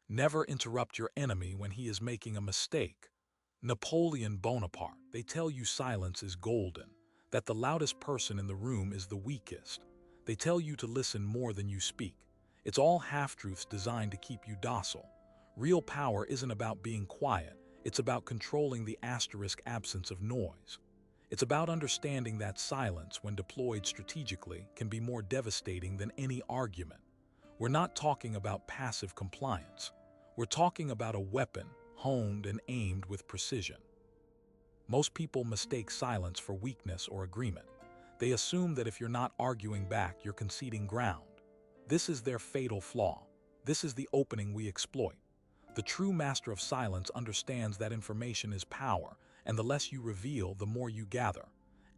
Never interrupt your enemy when he is making a mistake. Napoleon Bonaparte, they tell you silence is golden, that the loudest person in the room is the weakest. They tell you to listen more than you speak. It's all half-truths designed to keep you docile. Real power isn't about being quiet, it's about controlling the asterisk absence of noise. It's about understanding that silence, when deployed strategically, can be more devastating than any argument. We're not talking about passive compliance. We're talking about a weapon, honed and aimed with precision. Most people mistake silence for weakness or agreement. They assume that if you're not arguing back, you're conceding ground. This is their fatal flaw. This is the opening we exploit. The true master of silence understands that information is power, and the less you reveal, the more you gather.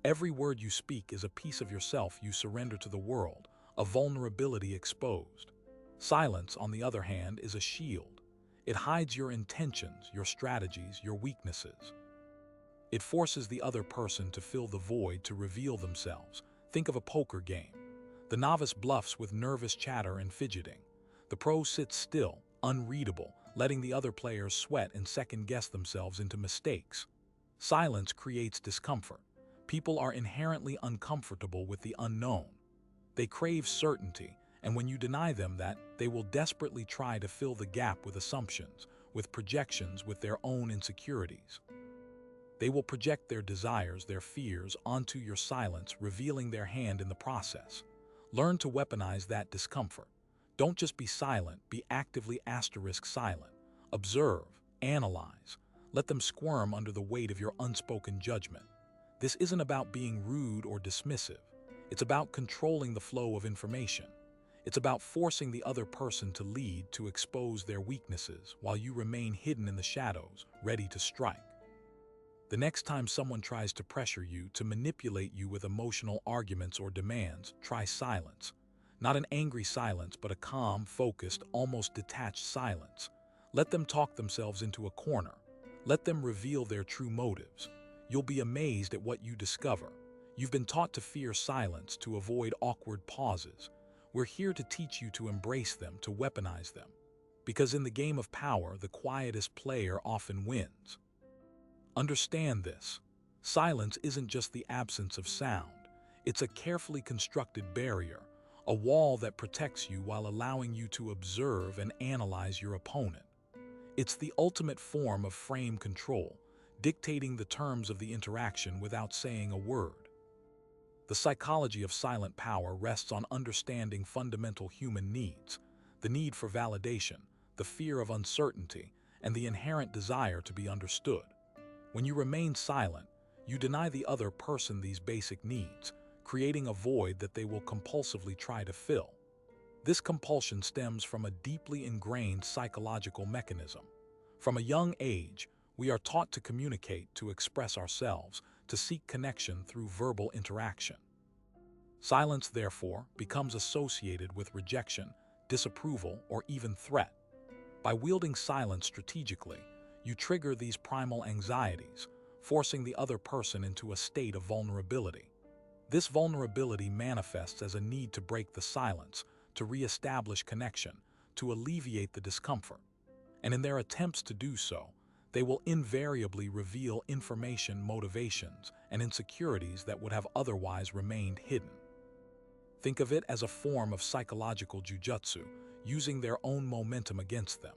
Every word you speak is a piece of yourself you surrender to the world, a vulnerability exposed. Silence, on the other hand, is a shield. It hides your intentions, your strategies, your weaknesses. It forces the other person to fill the void, to reveal themselves. Think of a poker game. The novice bluffs with nervous chatter and fidgeting. The pro sits still, unreadable, letting the other players sweat and second-guess themselves into mistakes. Silence creates discomfort. People are inherently uncomfortable with the unknown. They crave certainty, and when you deny them that, they will desperately try to fill the gap with assumptions, with projections, with their own insecurities. They will project their desires, their fears, onto your silence, revealing their hand in the process. Learn to weaponize that discomfort. Don't just be silent, be actively *silent. Observe, analyze. Let them squirm under the weight of your unspoken judgment. This isn't about being rude or dismissive. It's about controlling the flow of information. It's about forcing the other person to lead, to expose their weaknesses, while you remain hidden in the shadows, ready to strike. The next time someone tries to pressure you, to manipulate you with emotional arguments or demands, try silence. Not an angry silence, but a calm, focused, almost detached silence. Let them talk themselves into a corner. Let them reveal their true motives. You'll be amazed at what you discover. You've been taught to fear silence, to avoid awkward pauses. We're here to teach you to embrace them, to weaponize them. Because in the game of power, the quietest player often wins. Understand this. Silence isn't just the absence of sound. It's a carefully constructed barrier, a wall that protects you while allowing you to observe and analyze your opponent. It's the ultimate form of frame control, dictating the terms of the interaction without saying a word. The psychology of silent power rests on understanding fundamental human needs: the need for validation, the fear of uncertainty, and the inherent desire to be understood. When you remain silent, you deny the other person these basic needs, creating a void that they will compulsively try to fill. This compulsion stems from a deeply ingrained psychological mechanism. From a young age, we are taught to communicate, to express ourselves, to seek connection through verbal interaction. Silence, therefore, becomes associated with rejection, disapproval, or even threat. By wielding silence strategically, you trigger these primal anxieties, forcing the other person into a state of vulnerability. This vulnerability manifests as a need to break the silence, to re-establish connection, to alleviate the discomfort. And in their attempts to do so, they will invariably reveal information, motivations, and insecurities that would have otherwise remained hidden. Think of it as a form of psychological jujutsu, using their own momentum against them.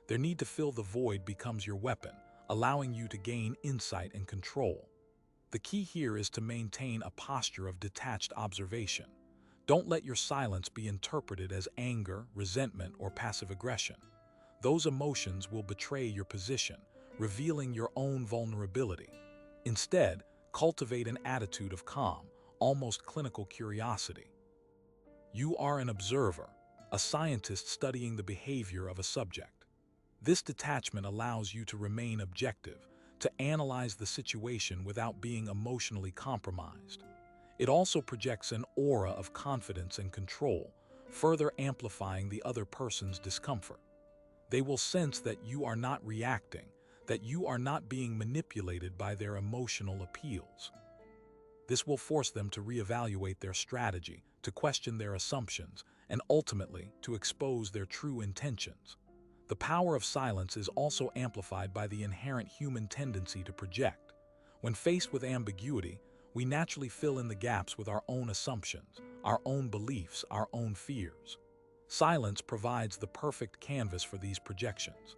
Their need to fill the void becomes your weapon, allowing you to gain insight and control. The key here is to maintain a posture of detached observation. Don't let your silence be interpreted as anger, resentment, or passive aggression. Those emotions will betray your position, revealing your own vulnerability. Instead, cultivate an attitude of calm, almost clinical curiosity. You are an observer, a scientist studying the behavior of a subject. This detachment allows you to remain objective, to analyze the situation without being emotionally compromised. It also projects an aura of confidence and control, further amplifying the other person's discomfort. They will sense that you are not reacting, that you are not being manipulated by their emotional appeals. This will force them to reevaluate their strategy, to question their assumptions, and ultimately to expose their true intentions. The power of silence is also amplified by the inherent human tendency to project. When faced with ambiguity, we naturally fill in the gaps with our own assumptions, our own beliefs, our own fears. Silence provides the perfect canvas for these projections.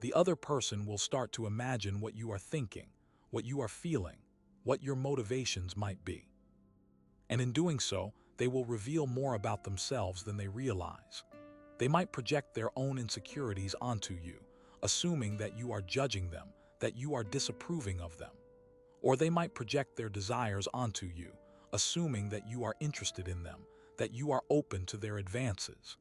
The other person will start to imagine what you are thinking, what you are feeling, what your motivations might be. And in doing so, they will reveal more about themselves than they realize. They might project their own insecurities onto you, assuming that you are judging them, that you are disapproving of them. Or they might project their desires onto you, assuming that you are interested in them, that you are open to their advances.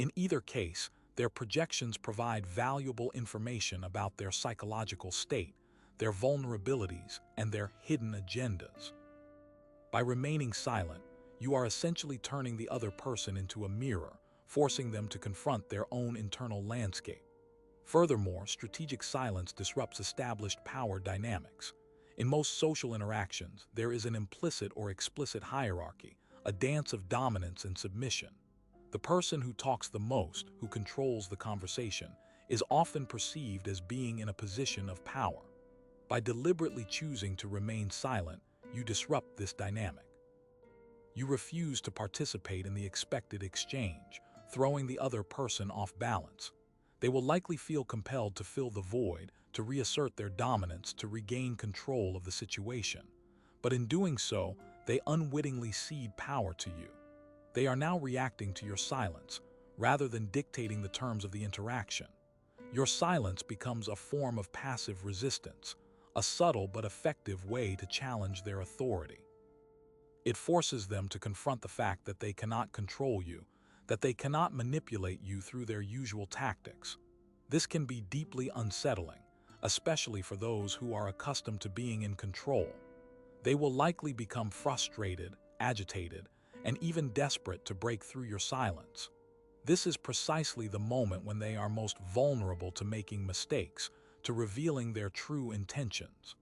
In either case, their projections provide valuable information about their psychological state, their vulnerabilities, and their hidden agendas. By remaining silent, you are essentially turning the other person into a mirror, forcing them to confront their own internal landscape. Furthermore, strategic silence disrupts established power dynamics. In most social interactions, there is an implicit or explicit hierarchy, a dance of dominance and submission. The person who talks the most, who controls the conversation, is often perceived as being in a position of power. By deliberately choosing to remain silent, you disrupt this dynamic. You refuse to participate in the expected exchange, throwing the other person off balance. They will likely feel compelled to fill the void, to reassert their dominance, to regain control of the situation. But in doing so, they unwittingly cede power to you. They are now reacting to your silence, rather than dictating the terms of the interaction. Your silence becomes a form of passive resistance, a subtle but effective way to challenge their authority. It forces them to confront the fact that they cannot control you, that they cannot manipulate you through their usual tactics. This can be deeply unsettling, especially for those who are accustomed to being in control. They will likely become frustrated, agitated, and even desperate to break through your silence. This is precisely the moment when they are most vulnerable to making mistakes, to revealing their true intentions.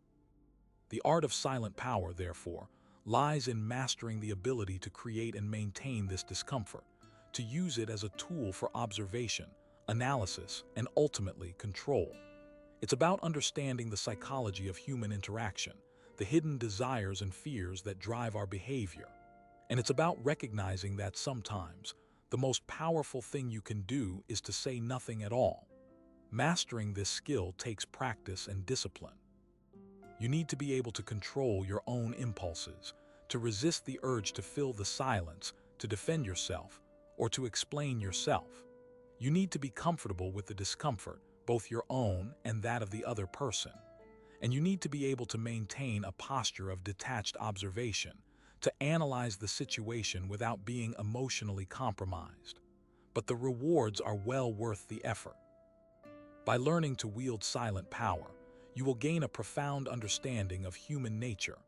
The art of silent power, therefore, lies in mastering the ability to create and maintain this discomfort, to use it as a tool for observation, analysis, and ultimately control. It's about understanding the psychology of human interaction, the hidden desires and fears that drive our behavior. And it's about recognizing that sometimes the most powerful thing you can do is to say nothing at all. Mastering this skill takes practice and discipline. You need to be able to control your own impulses, to resist the urge to fill the silence, to defend yourself, or to explain yourself. You need to be comfortable with the discomfort, both your own and that of the other person. And you need to be able to maintain a posture of detached observation, to analyze the situation without being emotionally compromised. But the rewards are well worth the effort. By learning to wield silent power, you will gain a profound understanding of human nature,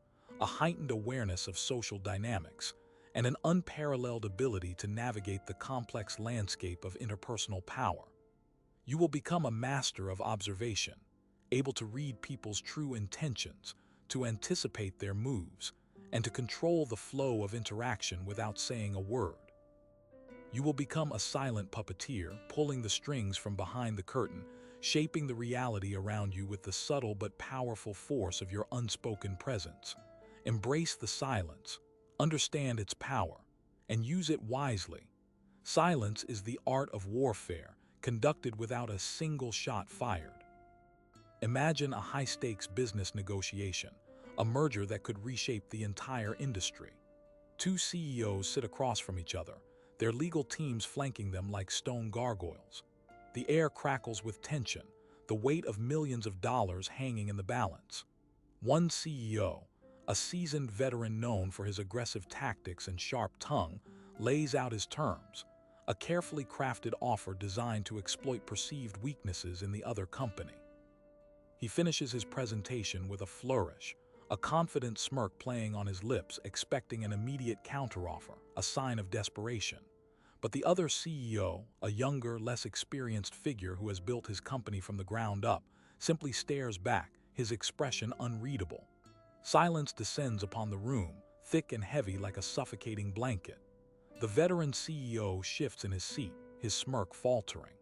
a heightened awareness of social dynamics, and an unparalleled ability to navigate the complex landscape of interpersonal power. You will become a master of observation, able to read people's true intentions, to anticipate their moves, and to control the flow of interaction without saying a word. You will become a silent puppeteer, pulling the strings from behind the curtain, shaping the reality around you with the subtle but powerful force of your unspoken presence. Embrace the silence, understand its power, and use it wisely. Silence is the art of warfare, conducted without a single shot fired. Imagine a high-stakes business negotiation, a merger that could reshape the entire industry. Two CEOs sit across from each other, their legal teams flanking them like stone gargoyles. The air crackles with tension, the weight of millions of dollars hanging in the balance. One CEO, a seasoned veteran known for his aggressive tactics and sharp tongue, lays out his terms, a carefully crafted offer designed to exploit perceived weaknesses in the other company. He finishes his presentation with a flourish, a confident smirk playing on his lips, expecting an immediate counteroffer, a sign of desperation. But the other CEO, a younger, less experienced figure who has built his company from the ground up, simply stares back, his expression unreadable. Silence descends upon the room, thick and heavy like a suffocating blanket. The veteran CEO shifts in his seat, his smirk faltering.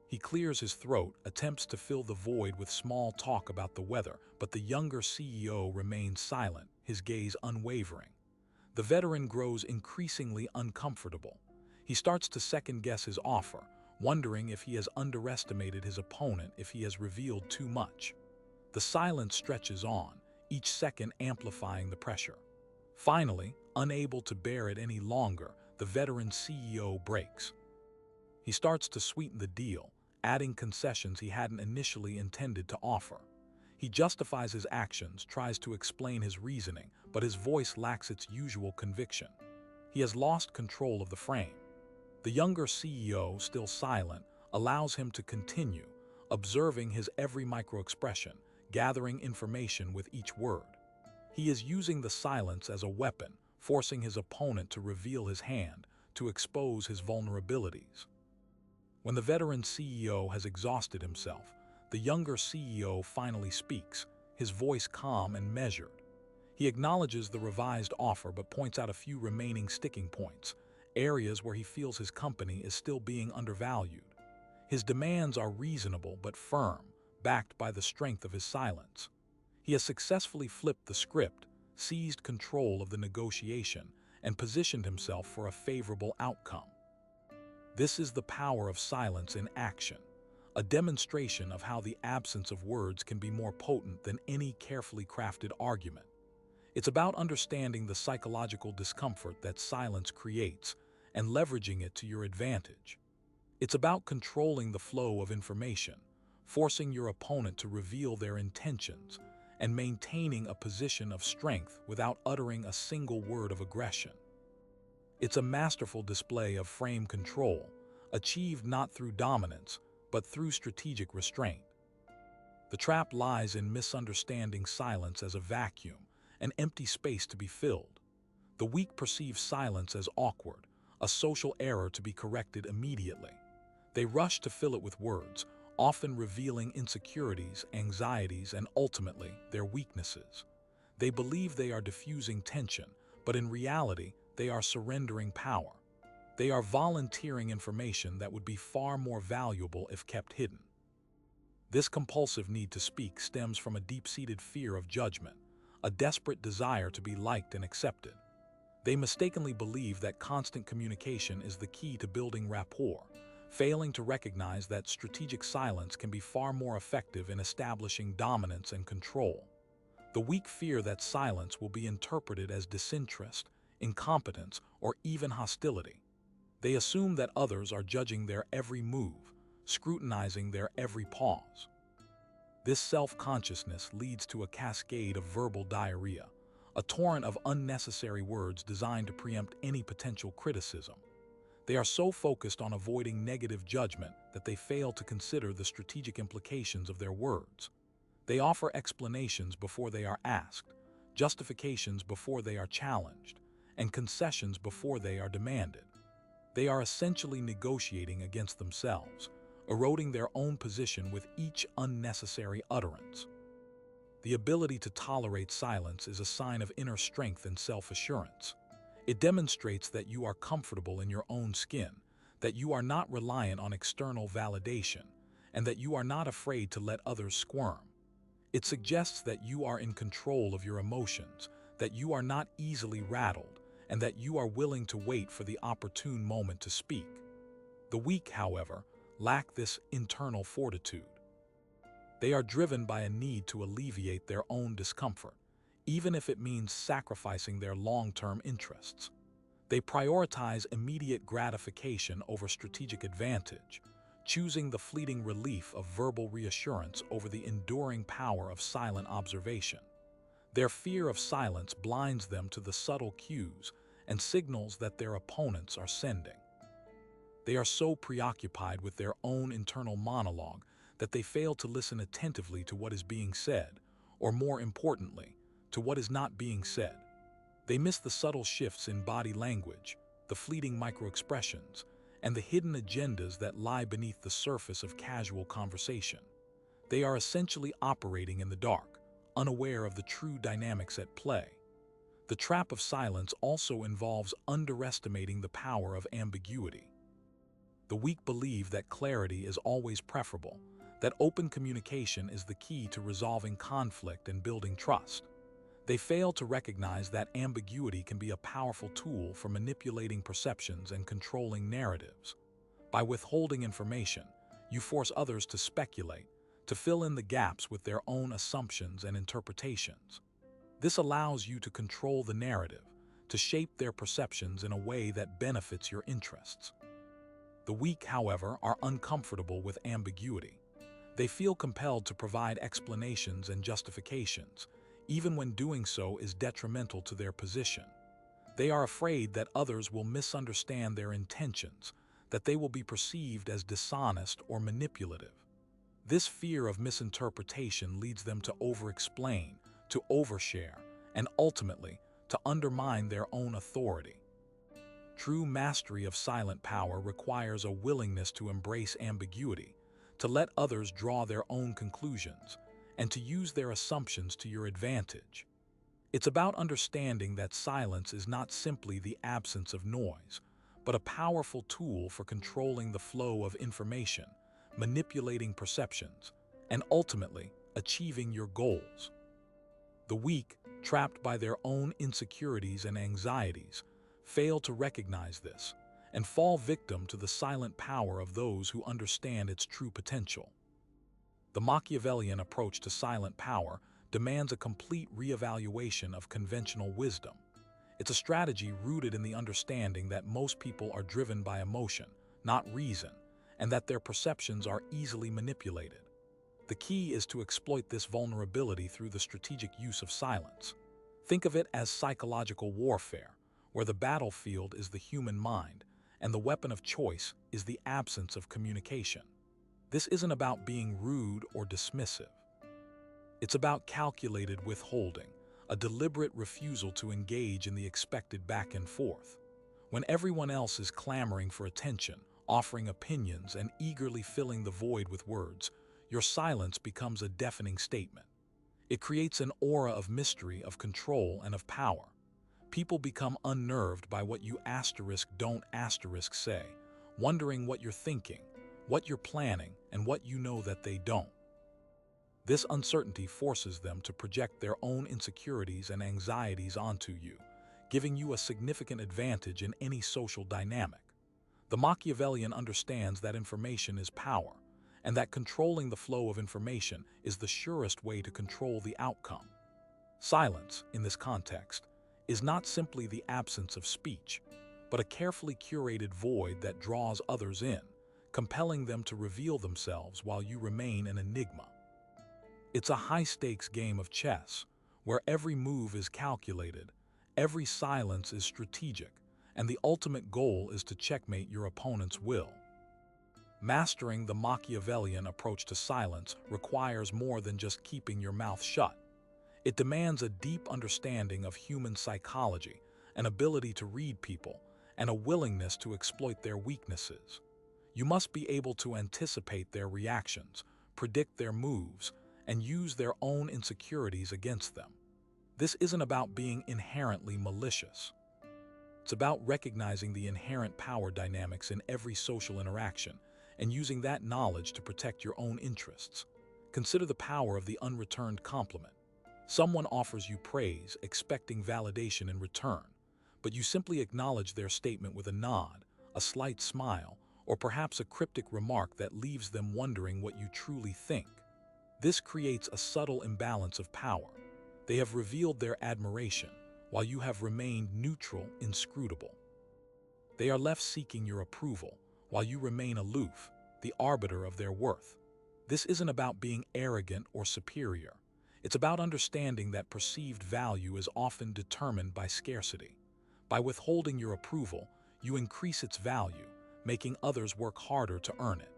He clears his throat, attempts to fill the void with small talk about the weather, but the younger CEO remains silent, his gaze unwavering. The veteran grows increasingly uncomfortable. He starts to second-guess his offer, wondering if he has underestimated his opponent, if he has revealed too much. The silence stretches on, each second amplifying the pressure. Finally, unable to bear it any longer, the veteran CEO breaks. He starts to sweeten the deal, adding concessions he hadn't initially intended to offer. He justifies his actions, tries to explain his reasoning, but his voice lacks its usual conviction. He has lost control of the frame. The younger CEO, still silent, allows him to continue, observing his every microexpression, gathering information with each word. He is using the silence as a weapon, forcing his opponent to reveal his hand, to expose his vulnerabilities. When the veteran CEO has exhausted himself, the younger CEO finally speaks, his voice calm and measured. He acknowledges the revised offer but points out a few remaining sticking points, areas where he feels his company is still being undervalued. His demands are reasonable but firm, backed by the strength of his silence. He has successfully flipped the script, seized control of the negotiation, and positioned himself for a favorable outcome. This is the power of silence in action, a demonstration of how the absence of words can be more potent than any carefully crafted argument. It's about understanding the psychological discomfort that silence creates and leveraging it to your advantage. It's about controlling the flow of information, forcing your opponent to reveal their intentions, and maintaining a position of strength without uttering a single word of aggression. It's a masterful display of frame control, achieved not through dominance, but through strategic restraint. The trap lies in misunderstanding silence as a vacuum, an empty space to be filled. The weak perceive silence as awkward, a social error to be corrected immediately. They rush to fill it with words, often revealing insecurities, anxieties, and ultimately, their weaknesses. They believe they are diffusing tension, but in reality, they are surrendering power. They are volunteering information that would be far more valuable if kept hidden. This compulsive need to speak stems from a deep-seated fear of judgment, a desperate desire to be liked and accepted. They mistakenly believe that constant communication is the key to building rapport, failing to recognize that strategic silence can be far more effective in establishing dominance and control. The weak fear that silence will be interpreted as disinterest, incompetence, or even hostility. They assume that others are judging their every move, scrutinizing their every pause. This self-consciousness leads to a cascade of verbal diarrhea, a torrent of unnecessary words designed to preempt any potential criticism. They are so focused on avoiding negative judgment that they fail to consider the strategic implications of their words. They offer explanations before they are asked, justifications before they are challenged, and concessions before they are demanded. They are essentially negotiating against themselves, eroding their own position with each unnecessary utterance. The ability to tolerate silence is a sign of inner strength and self-assurance. It demonstrates that you are comfortable in your own skin, that you are not reliant on external validation, and that you are not afraid to let others squirm. It suggests that you are in control of your emotions, that you are not easily rattled, and that you are willing to wait for the opportune moment to speak. The weak, however, lack this internal fortitude. They are driven by a need to alleviate their own discomfort, even if it means sacrificing their long-term interests. They prioritize immediate gratification over strategic advantage, choosing the fleeting relief of verbal reassurance over the enduring power of silent observation. Their fear of silence blinds them to the subtle cues and signals that their opponents are sending. They are so preoccupied with their own internal monologue that they fail to listen attentively to what is being said, or more importantly, to what is not being said. They miss the subtle shifts in body language, the fleeting microexpressions, and the hidden agendas that lie beneath the surface of casual conversation. They are essentially operating in the dark, unaware of the true dynamics at play. The trap of silence also involves underestimating the power of ambiguity. The weak believe that clarity is always preferable, that open communication is the key to resolving conflict and building trust. They fail to recognize that ambiguity can be a powerful tool for manipulating perceptions and controlling narratives. By withholding information, you force others to speculate, to fill in the gaps with their own assumptions and interpretations. This allows you to control the narrative, to shape their perceptions in a way that benefits your interests. The weak, however, are uncomfortable with ambiguity. They feel compelled to provide explanations and justifications, even when doing so is detrimental to their position. They are afraid that others will misunderstand their intentions, that they will be perceived as dishonest or manipulative. This fear of misinterpretation leads them to over-explain, to overshare, and ultimately to undermine their own authority. True mastery of silent power requires a willingness to embrace ambiguity, to let others draw their own conclusions, and to use their assumptions to your advantage. It's about understanding that silence is not simply the absence of noise, but a powerful tool for controlling the flow of information, manipulating perceptions, and ultimately achieving your goals. The weak, trapped by their own insecurities and anxieties, fail to recognize this and fall victim to the silent power of those who understand its true potential. The Machiavellian approach to silent power demands a complete reevaluation of conventional wisdom. It's a strategy rooted in the understanding that most people are driven by emotion, not reason, and that their perceptions are easily manipulated. The key is to exploit this vulnerability through the strategic use of silence. Think of it as psychological warfare, where the battlefield is the human mind, and the weapon of choice is the absence of communication. This isn't about being rude or dismissive. It's about calculated withholding, a deliberate refusal to engage in the expected back and forth. When everyone else is clamoring for attention, offering opinions, and eagerly filling the void with words, your silence becomes a deafening statement. It creates an aura of mystery, of control, and of power. People become unnerved by what you don't say, wondering what you're thinking, what you're planning, and what you know that they don't. This uncertainty forces them to project their own insecurities and anxieties onto you, giving you a significant advantage in any social dynamic. The Machiavellian understands that information is power, and that controlling the flow of information is the surest way to control the outcome. Silence, in this context, is not simply the absence of speech, but a carefully curated void that draws others in, compelling them to reveal themselves while you remain an enigma. It's a high-stakes game of chess, where every move is calculated, every silence is strategic, and the ultimate goal is to checkmate your opponent's will. Mastering the Machiavellian approach to silence requires more than just keeping your mouth shut. It demands a deep understanding of human psychology, an ability to read people, and a willingness to exploit their weaknesses. You must be able to anticipate their reactions, predict their moves, and use their own insecurities against them. This isn't about being inherently malicious. It's about recognizing the inherent power dynamics in every social interaction and using that knowledge to protect your own interests. Consider the power of the unreturned compliment. Someone offers you praise, expecting validation in return, but you simply acknowledge their statement with a nod, a slight smile, or perhaps a cryptic remark that leaves them wondering what you truly think. This creates a subtle imbalance of power. They have revealed their admiration, while you have remained neutral, inscrutable. They are left seeking your approval, while you remain aloof, the arbiter of their worth. This isn't about being arrogant or superior. It's about understanding that perceived value is often determined by scarcity. By withholding your approval, you increase its value, making others work harder to earn it.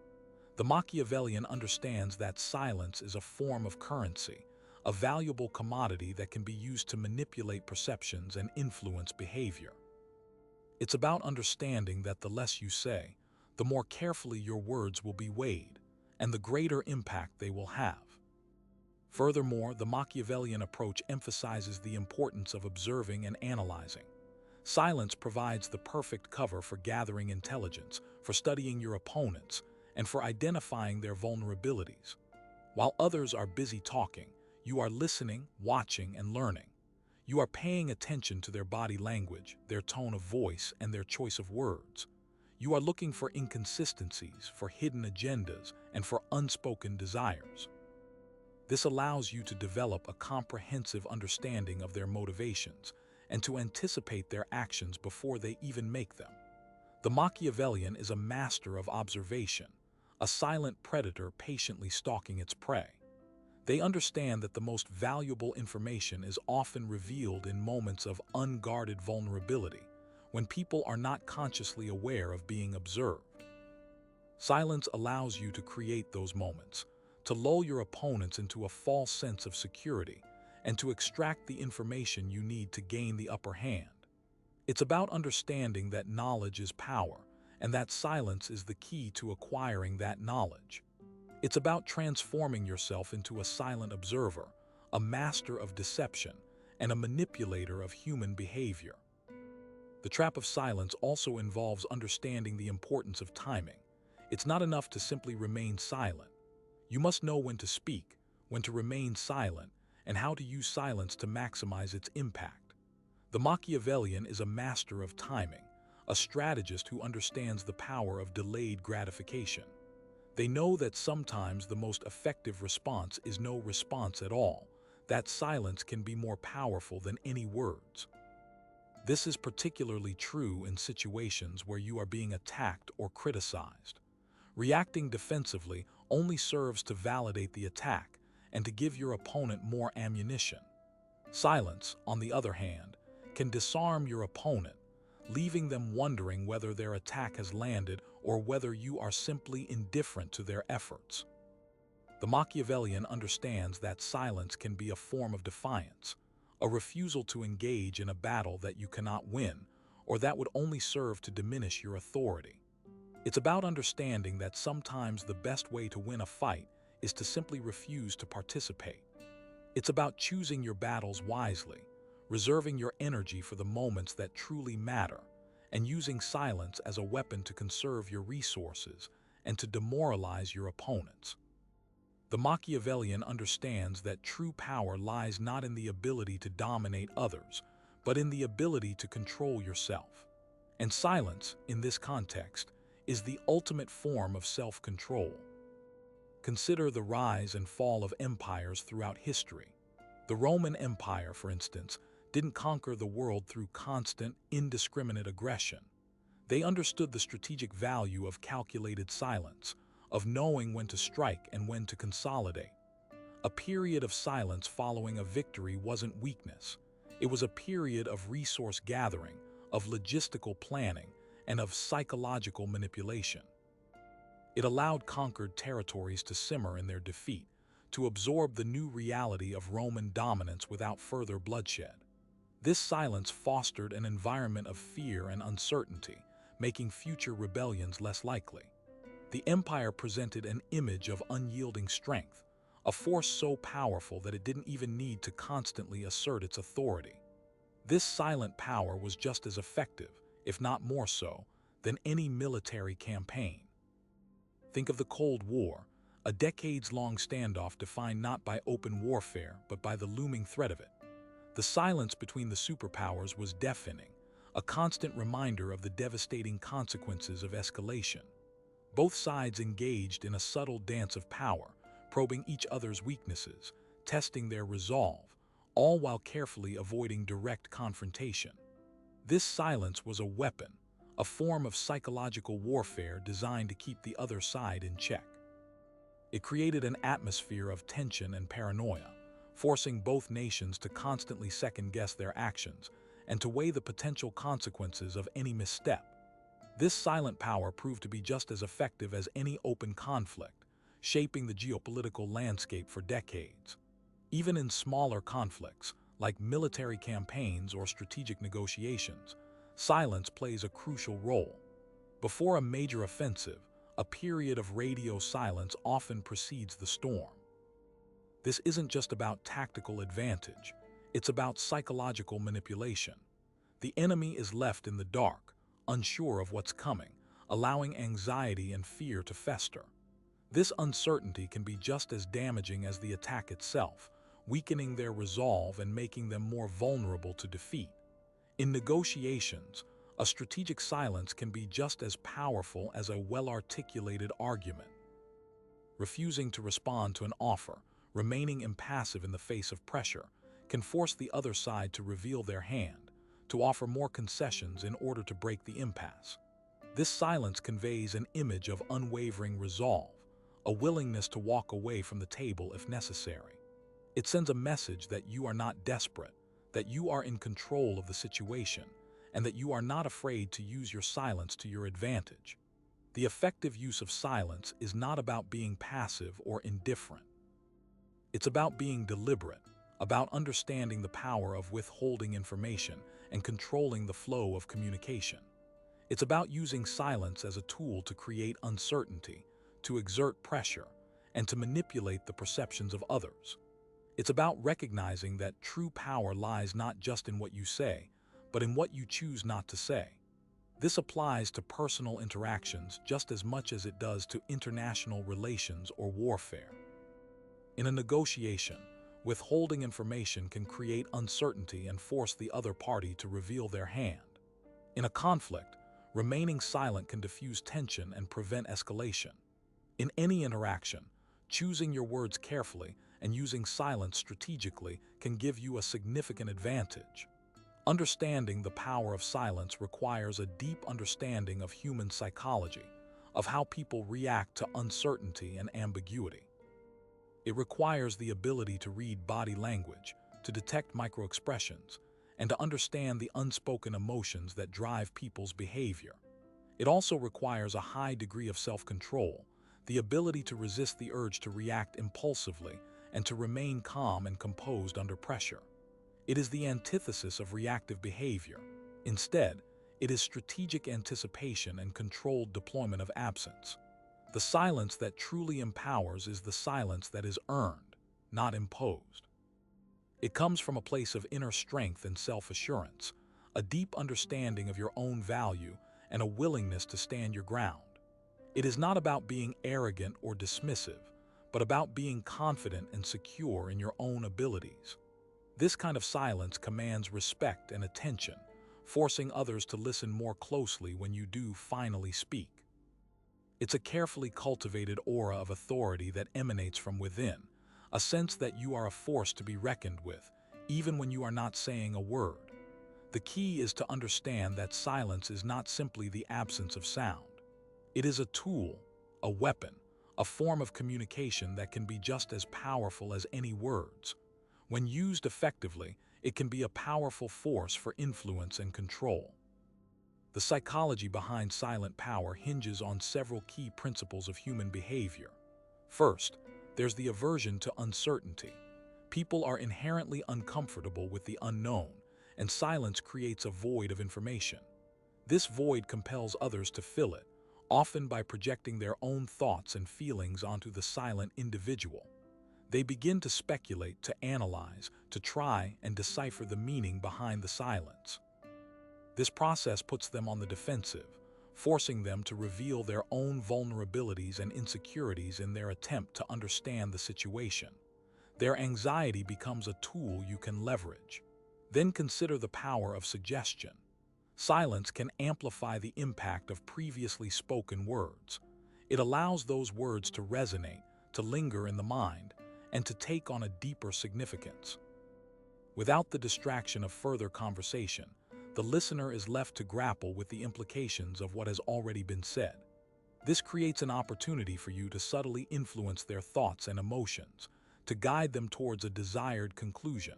The Machiavellian understands that silence is a form of currency, a valuable commodity that can be used to manipulate perceptions and influence behavior. It's about understanding that the less you say, the more carefully your words will be weighed, and the greater impact they will have. Furthermore, the Machiavellian approach emphasizes the importance of observing and analyzing. Silence provides the perfect cover for gathering intelligence, for studying your opponents, and for identifying their vulnerabilities. While others are busy talking, you are listening, watching, and learning. You are paying attention to their body language, their tone of voice, and their choice of words. You are looking for inconsistencies, for hidden agendas, and for unspoken desires. This allows you to develop a comprehensive understanding of their motivations and to anticipate their actions before they even make them. The Machiavellian is a master of observation, a silent predator patiently stalking its prey. They understand that the most valuable information is often revealed in moments of unguarded vulnerability, when people are not consciously aware of being observed. Silence allows you to create those moments, to lull your opponents into a false sense of security, and to extract the information you need to gain the upper hand. It's about understanding that knowledge is power, and that silence is the key to acquiring that knowledge. It's about transforming yourself into a silent observer, a master of deception, and a manipulator of human behavior. The trap of silence also involves understanding the importance of timing. It's not enough to simply remain silent. You must know when to speak, when to remain silent, and how to use silence to maximize its impact. The Machiavellian is a master of timing, a strategist who understands the power of delayed gratification. They know that sometimes the most effective response is no response at all, that silence can be more powerful than any words. This is particularly true in situations where you are being attacked or criticized. Reacting defensively only serves to validate the attack and to give your opponent more ammunition. Silence, on the other hand, can disarm your opponent, leaving them wondering whether their attack has landed or whether you are simply indifferent to their efforts. The Machiavellian understands that silence can be a form of defiance, a refusal to engage in a battle that you cannot win, or that would only serve to diminish your authority. It's about understanding that sometimes the best way to win a fight is to simply refuse to participate. It's about choosing your battles wisely, reserving your energy for the moments that truly matter, and using silence as a weapon to conserve your resources and to demoralize your opponents. The Machiavellian understands that true power lies not in the ability to dominate others, but in the ability to control yourself. And silence, in this context, is the ultimate form of self-control. Consider the rise and fall of empires throughout history. The Roman Empire, for instance, didn't conquer the world through constant, indiscriminate aggression. They understood the strategic value of calculated silence, of knowing when to strike and when to consolidate. A period of silence following a victory wasn't weakness. It was a period of resource gathering, of logistical planning, and of psychological manipulation. It allowed conquered territories to simmer in their defeat, to absorb the new reality of Roman dominance without further bloodshed. This silence fostered an environment of fear and uncertainty, making future rebellions less likely. The empire presented an image of unyielding strength, a force so powerful that it didn't even need to constantly assert its authority. This silent power was just as effective, if not more so, than any military campaign. Think of the Cold War, a decades-long standoff defined not by open warfare but by the looming threat of it. The silence between the superpowers was deafening, a constant reminder of the devastating consequences of escalation. Both sides engaged in a subtle dance of power, probing each other's weaknesses, testing their resolve, all while carefully avoiding direct confrontation. This silence was a weapon, a form of psychological warfare designed to keep the other side in check. It created an atmosphere of tension and paranoia, forcing both nations to constantly second-guess their actions and to weigh the potential consequences of any misstep. This silent power proved to be just as effective as any open conflict, shaping the geopolitical landscape for decades. Even in smaller conflicts, like military campaigns or strategic negotiations, silence plays a crucial role. Before a major offensive, a period of radio silence often precedes the storm. This isn't just about tactical advantage, it's about psychological manipulation. The enemy is left in the dark, unsure of what's coming, allowing anxiety and fear to fester. This uncertainty can be just as damaging as the attack itself, weakening their resolve and making them more vulnerable to defeat. In negotiations, a strategic silence can be just as powerful as a well-articulated argument. Refusing to respond to an offer, remaining impassive in the face of pressure, can force the other side to reveal their hand, to offer more concessions in order to break the impasse. This silence conveys an image of unwavering resolve, a willingness to walk away from the table if necessary. It sends a message that you are not desperate, that you are in control of the situation, and that you are not afraid to use your silence to your advantage. The effective use of silence is not about being passive or indifferent. It's about being deliberate, about understanding the power of withholding information and controlling the flow of communication. It's about using silence as a tool to create uncertainty, to exert pressure, and to manipulate the perceptions of others. It's about recognizing that true power lies not just in what you say, but in what you choose not to say. This applies to personal interactions just as much as it does to international relations or warfare. In a negotiation, withholding information can create uncertainty and force the other party to reveal their hand. In a conflict, remaining silent can diffuse tension and prevent escalation. In any interaction, choosing your words carefully and using silence strategically can give you a significant advantage. Understanding the power of silence requires a deep understanding of human psychology, of how people react to uncertainty and ambiguity. It requires the ability to read body language, to detect microexpressions, and to understand the unspoken emotions that drive people's behavior. It also requires a high degree of self-control, the ability to resist the urge to react impulsively and to remain calm and composed under pressure. It is the antithesis of reactive behavior. Instead, it is strategic anticipation and controlled deployment of absence. The silence that truly empowers is the silence that is earned, not imposed. It comes from a place of inner strength and self-assurance, a deep understanding of your own value, and a willingness to stand your ground. It is not about being arrogant or dismissive, but about being confident and secure in your own abilities. This kind of silence commands respect and attention, forcing others to listen more closely when you do finally speak. It's a carefully cultivated aura of authority that emanates from within, a sense that you are a force to be reckoned with, even when you are not saying a word. The key is to understand that silence is not simply the absence of sound. It is a tool, a weapon, a form of communication that can be just as powerful as any words. When used effectively, it can be a powerful force for influence and control. The psychology behind silent power hinges on several key principles of human behavior. First, there's the aversion to uncertainty. People are inherently uncomfortable with the unknown, and silence creates a void of information. This void compels others to fill it, often by projecting their own thoughts and feelings onto the silent individual. They begin to speculate, to analyze, to try and decipher the meaning behind the silence. This process puts them on the defensive, forcing them to reveal their own vulnerabilities and insecurities in their attempt to understand the situation. Their anxiety becomes a tool you can leverage. Then consider the power of suggestion. Silence can amplify the impact of previously spoken words. It allows those words to resonate, to linger in the mind, and to take on a deeper significance. Without the distraction of further conversation, the listener is left to grapple with the implications of what has already been said. This creates an opportunity for you to subtly influence their thoughts and emotions, to guide them towards a desired conclusion.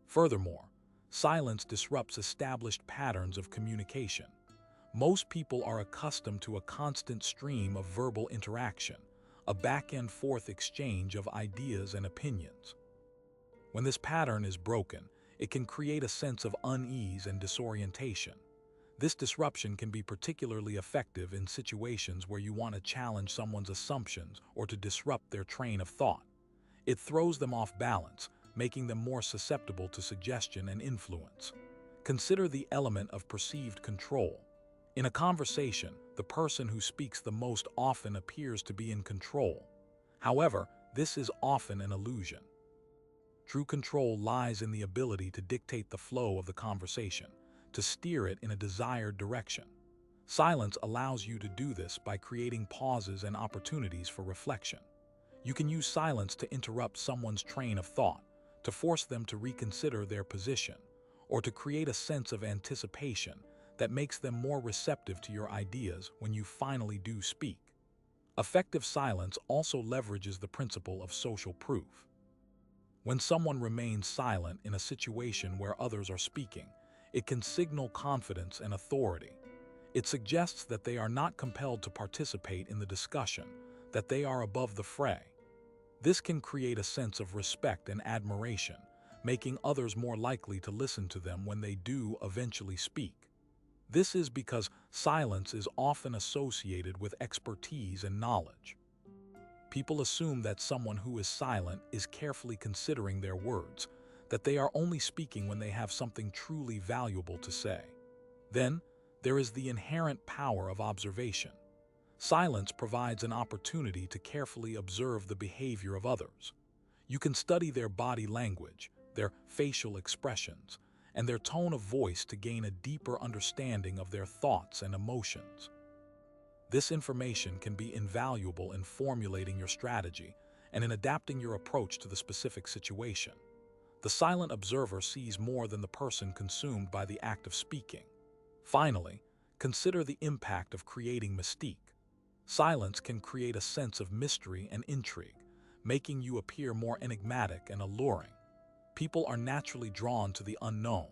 Furthermore, silence disrupts established patterns of communication. Most people are accustomed to a constant stream of verbal interaction, a back-and-forth exchange of ideas and opinions. When this pattern is broken, it can create a sense of unease and disorientation. This disruption can be particularly effective in situations where you want to challenge someone's assumptions or to disrupt their train of thought. It throws them off balance, making them more susceptible to suggestion and influence. Consider the element of perceived control. In a conversation, the person who speaks the most often appears to be in control. However, this is often an illusion. True control lies in the ability to dictate the flow of the conversation, to steer it in a desired direction. Silence allows you to do this by creating pauses and opportunities for reflection. You can use silence to interrupt someone's train of thought, to force them to reconsider their position, or to create a sense of anticipation that makes them more receptive to your ideas when you finally do speak. Effective silence also leverages the principle of social proof. When someone remains silent in a situation where others are speaking, it can signal confidence and authority. It suggests that they are not compelled to participate in the discussion, that they are above the fray. This can create a sense of respect and admiration, making others more likely to listen to them when they do eventually speak. This is because silence is often associated with expertise and knowledge. People assume that someone who is silent is carefully considering their words, that they are only speaking when they have something truly valuable to say. Then, there is the inherent power of observation. Silence provides an opportunity to carefully observe the behavior of others. You can study their body language, their facial expressions, and their tone of voice to gain a deeper understanding of their thoughts and emotions. This information can be invaluable in formulating your strategy and in adapting your approach to the specific situation. The silent observer sees more than the person consumed by the act of speaking. Finally, consider the impact of creating mystique. Silence can create a sense of mystery and intrigue, making you appear more enigmatic and alluring. People are naturally drawn to the unknown,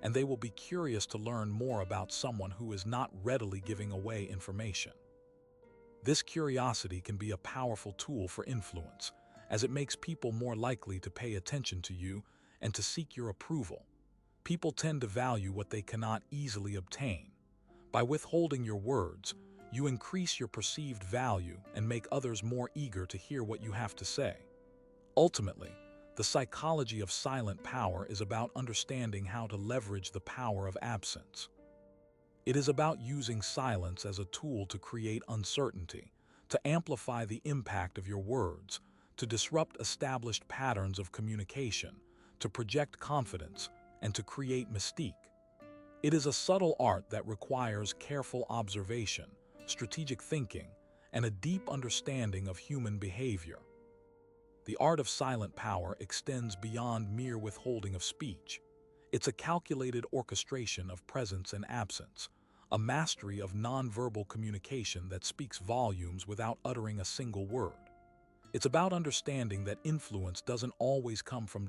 and they will be curious to learn more about someone who is not readily giving away information. This curiosity can be a powerful tool for influence, as it makes people more likely to pay attention to you and to seek your approval. People tend to value what they cannot easily obtain. By withholding your words, you increase your perceived value and make others more eager to hear what you have to say. Ultimately, the psychology of silent power is about understanding how to leverage the power of absence. It is about using silence as a tool to create uncertainty, to amplify the impact of your words, to disrupt established patterns of communication, to project confidence, and to create mystique. It is a subtle art that requires careful observation, strategic thinking, and a deep understanding of human behavior. The art of silent power extends beyond mere withholding of speech. It's a calculated orchestration of presence and absence, a mastery of nonverbal communication that speaks volumes without uttering a single word. It's about understanding that influence doesn't always come from